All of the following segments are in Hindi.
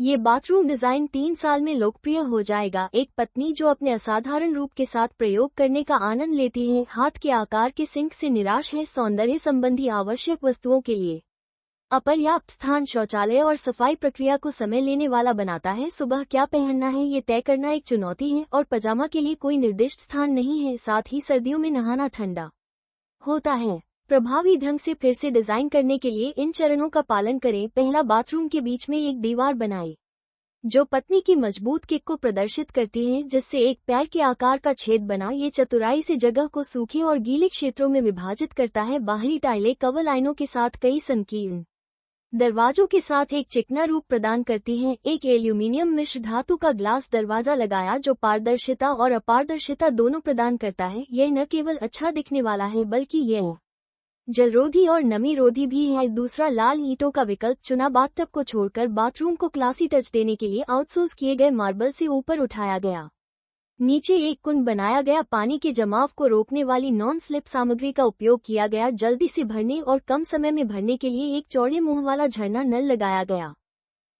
ये बाथरूम डिजाइन 3 साल में लोकप्रिय हो जाएगा। एक पत्नी जो अपने असाधारण रूप के साथ प्रयोग करने का आनंद लेती है, हाथ के आकार के सिंक से निराश है, सौंदर्य संबंधी आवश्यक वस्तुओं के लिए अपर्याप्त स्थान शौचालय और सफाई प्रक्रिया को समय लेने वाला बनाता है। सुबह क्या पहनना है ये तय करना एक चुनौती है और पजामा के लिए कोई निर्दिष्ट स्थान नहीं है। साथ ही सर्दियों में नहाना ठंडा होता है। प्रभावी ढंग से फिर से डिजाइन करने के लिए इन चरणों का पालन करें। पहला, बाथरूम के बीच में एक दीवार बनाएं जो पत्नी की मजबूत किक को प्रदर्शित करती है, जिससे एक पैर के आकार का छेद बना। ये चतुराई से जगह को सूखे और गीले क्षेत्रों में विभाजित करता है। बाहरी टाइलें कवर लाइनों के साथ कई संकीर्ण दरवाजों के साथ एक चिकना रूप प्रदान करती हैं। एक एल्यूमीनियम मिश्र धातु का ग्लास दरवाजा लगाया जो पारदर्शिता और अपारदर्शिता दोनों प्रदान करता है। यह न केवल अच्छा दिखने वाला है बल्कि यह जलरोधी और नमी रोधी भी है। दूसरा, लाल ईंटों का विकल्प चुना। बाथटब को छोड़कर बाथरूम को क्लासी टच देने के लिए आउटसोर्स किए गए मार्बल से ऊपर उठाया गया। नीचे एक कुंड बनाया गया। पानी के जमाव को रोकने वाली नॉन स्लिप सामग्री का उपयोग किया गया। जल्दी से भरने और कम समय में भरने के लिए एक चौड़े मुंह वाला झरना नल लगाया गया।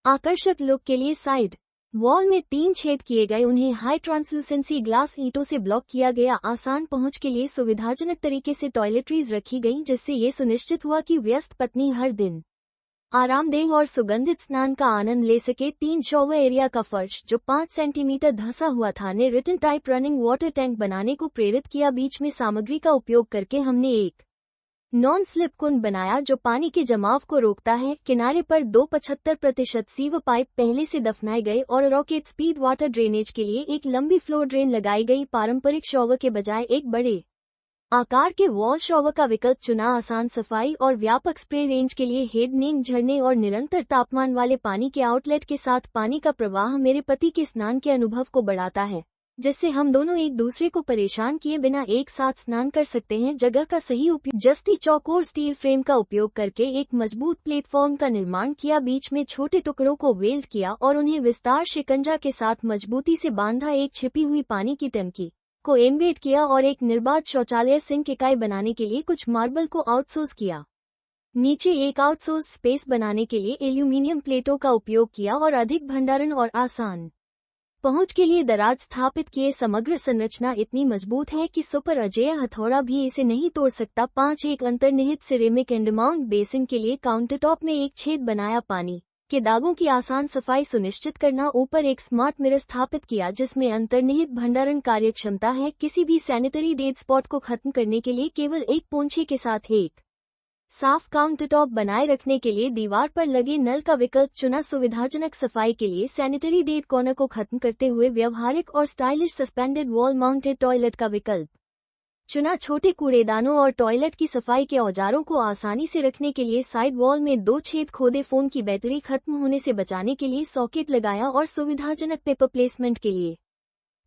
आकर्षक लुक के लिए साइड वॉल में 3 छेद किए गए, उन्हें हाई ट्रांसलूसेंसी ग्लास ईंटों से ब्लॉक किया गया। आसान पहुंच के लिए सुविधाजनक तरीके से टॉयलेटरीज रखी गईं, जिससे ये सुनिश्चित हुआ कि व्यस्त पत्नी हर दिन आरामदेह और सुगंधित स्नान का आनंद ले सके। 3 शॉवर एरिया का फर्श जो 5 सेंटीमीटर धंसा हुआ था ने रिटन टाइप रनिंग वाटर टैंक बनाने को प्रेरित किया। बीच में सामग्री का उपयोग करके हमने एक नॉन स्लिप कुंड बनाया जो पानी के जमाव को रोकता है। किनारे पर 2.75% सीवर पाइप पहले से दफनाए गए और रॉकेट स्पीड वाटर ड्रेनेज के लिए एक लंबी फ्लो ड्रेन लगाई गई। पारंपरिक शॉवर के बजाय एक बड़े आकार के वॉल शॉवर का विकल्प चुना। आसान सफाई और व्यापक स्प्रे रेंज के लिए हेड नेक झरने और निरंतर तापमान वाले पानी के आउटलेट के साथ पानी का प्रवाह मेरे पति के स्नान के अनुभव को बढ़ाता है, जिससे हम दोनों एक दूसरे को परेशान किए बिना एक साथ स्नान कर सकते हैं। जगह का सही उपयोग। जस्ती चौकोर स्टील फ्रेम का उपयोग करके एक मजबूत प्लेटफॉर्म का निर्माण किया। बीच में छोटे टुकड़ों को वेल्ड किया और उन्हें विस्तार शिकंजा के साथ मजबूती से बांधा। एक छिपी हुई पानी की टंकी को एम्बेड किया और एक निर्बाध शौचालय सिंक इकाई बनाने के लिए कुछ मार्बल को आउटसोर्स किया। नीचे एक आउटसोर्स स्पेस बनाने के लिए एल्यूमीनियम प्लेटों का उपयोग किया और अधिक भंडारण और आसान पहुंच के लिए दराज स्थापित किए। समग्र संरचना इतनी मजबूत है कि सुपर अजेय हथौड़ा भी इसे नहीं तोड़ सकता। 5 एक अंतर्निहित सिरेमिक एंडमाउंट बेसिन के लिए काउंटरटॉप में एक छेद बनाया। पानी के दागों की आसान सफाई सुनिश्चित करना। ऊपर एक स्मार्ट मिरर स्थापित किया जिसमें अंतर्निहित भंडारण कार्यक्षमता है। किसी भी सैनिटरी डेड स्पॉट को खत्म करने के लिए केवल एक पोंछे के साथ एक साफ काउंटरटॉप बनाए रखने के लिए दीवार पर लगे नल का विकल्प चुना। सुविधाजनक सफाई के लिए सैनिटरी डेड कॉर्नर को खत्म करते हुए व्यवहारिक और stylish suspended wall mounted toilet का विकल्प चुना। छोटे कूड़ेदानों और टॉयलेट की सफाई के औजारों को आसानी से रखने के लिए साइड वॉल में 2 छेद खोदे। फोन की बैटरी खत्म होने से बचाने के लिए सॉकेट लगाया और सुविधाजनक पेपर प्लेसमेंट के लिए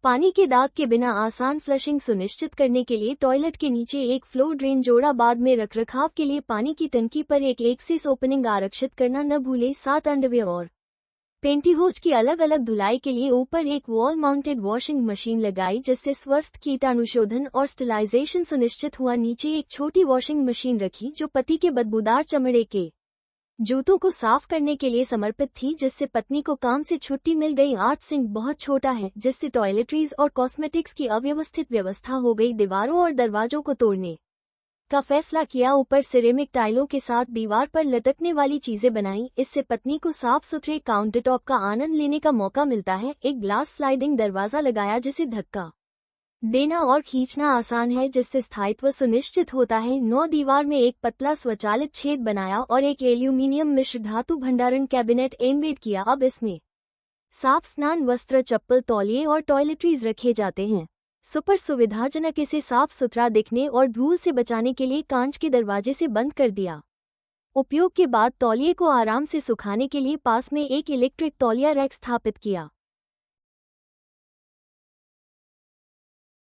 पानी के दाग के बिना आसान फ्लशिंग सुनिश्चित करने के लिए टॉयलेट के नीचे एक फ्लो ड्रेन जोड़ा। बाद में रखरखाव के लिए पानी की टंकी पर एक एक्सेस ओपनिंग आरक्षित करना न भूले। 7 अंडरवियर और पेंटीहोज की अलग अलग धुलाई के लिए ऊपर एक वॉल माउंटेड वॉशिंग मशीन लगाई, जिससे स्वस्थ कीटाणुशोधन और स्टरलाइजेशन सुनिश्चित हुआ। नीचे एक छोटी वॉशिंग मशीन रखी जो पति के बदबूदार चमड़े के जूतों को साफ करने के लिए समर्पित थी, जिससे पत्नी को काम से छुट्टी मिल गई। 8 सिंक बहुत छोटा है, जिससे टॉयलेटरीज और कॉस्मेटिक्स की अव्यवस्थित व्यवस्था हो गई। दीवारों और दरवाजों को तोड़ने का फैसला किया। ऊपर सिरेमिक टाइलों के साथ दीवार पर लटकने वाली चीजें बनाई। इससे पत्नी को साफ सुथरे काउंटरटॉप का आनंद लेने का मौका मिलता है। एक ग्लास स्लाइडिंग दरवाजा लगाया जिसे धक्का देना और खींचना आसान है, जिससे स्थायित्व सुनिश्चित होता है। 9 दीवार में एक पतला स्वचालित छेद बनाया और एक एल्यूमीनियम मिश्र धातु भंडारण कैबिनेट एम्बेड किया। अब इसमें साफ स्नान वस्त्र, चप्पल, तौलिए और टॉयलेटरीज रखे जाते हैं। सुपर सुविधाजनक। इसे साफ सुथरा दिखने और धूल से बचाने के लिए कांच के दरवाजे से बंद कर दिया। उपयोग के बाद तौलिए को आराम से सुखाने के लिए पास में एक इलेक्ट्रिक तौलिया रैक स्थापित किया।